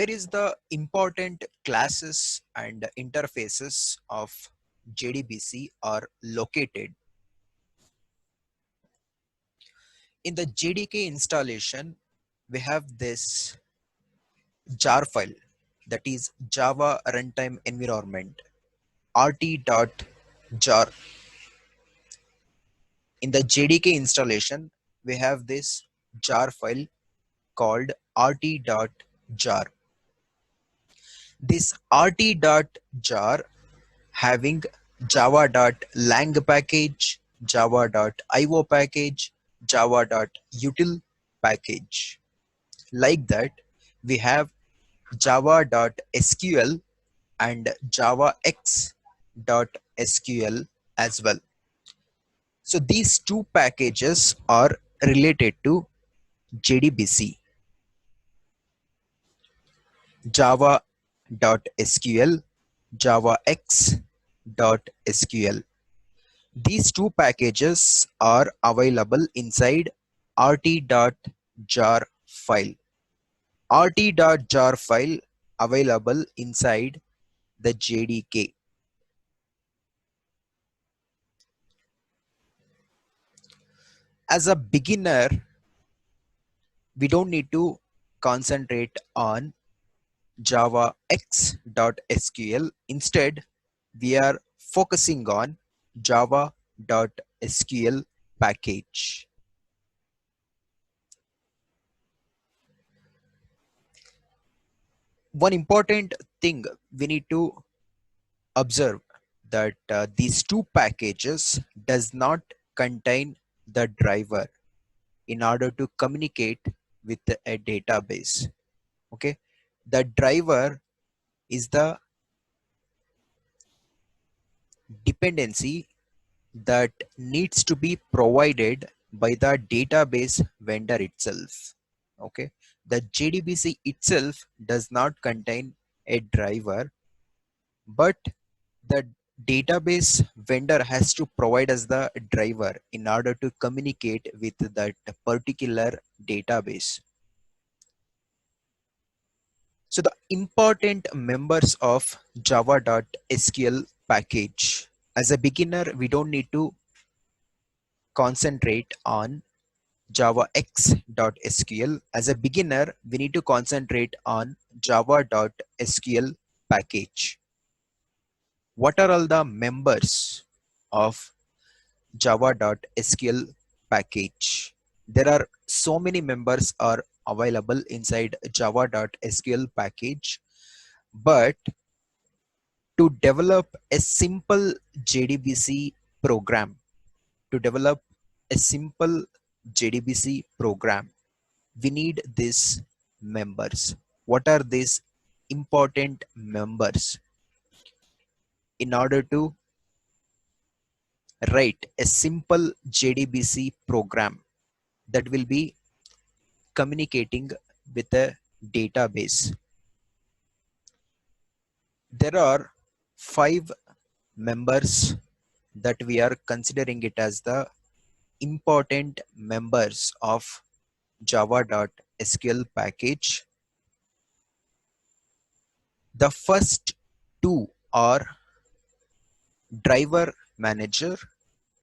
where is the important classes and interfaces of JDBC are located? In the JDK installation, we have this jar file, that is Java Runtime Environment, rt.jar. In the JDK installation, we have this jar file called rt.jar. This rt.jar having java.lang package, java.io package, java.util package. Like that, we have java.sql and javax.sql as well. So these two packages are related to JDBC, java.sql, javax.sql. These two packages are available inside rt.jar file. rt.jar file available inside the JDK. As a beginner, we don't need to concentrate on javax.sql. Instead, we are focusing on java.sql package. One important thing we need to observe that these two packages does not contain the driver in order to communicate with a database. Okay, the driver is the dependency that needs to be provided by the database vendor itself. Okay, the JDBC itself does not contain a driver, but the database vendor has to provide us the driver in order to communicate with that particular database. So the important members of java.sql package. As a beginner, we don't need to concentrate on javax.sql. As a beginner, we need to concentrate on java.sql package. What are all the members of java.sql package? There are so many members are available inside java.sql package, but to develop a simple JDBC program, to develop a simple JDBC program, we need these members. What are these important members? In order to write a simple JDBC program that will be communicating with a database, there are 5 members that we are considering it as the important members of java.sql package. The first 2 are driver manager,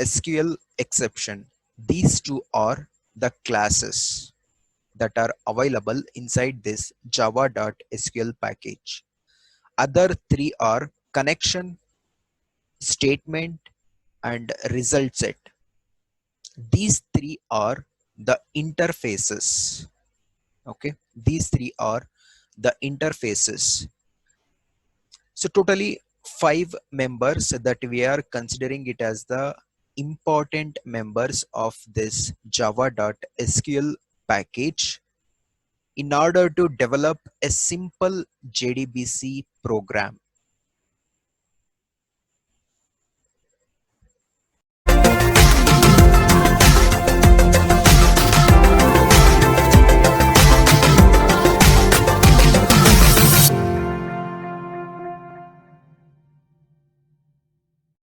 SQL exception. These 2 are the classes that are available inside this java.sql package. Other 3 are connection, statement, and result set. These 3 are the interfaces. Okay, these 3 are the interfaces. So totally 5 members that we are considering it as the important members of this java.sql package in order to develop a simple JDBC program.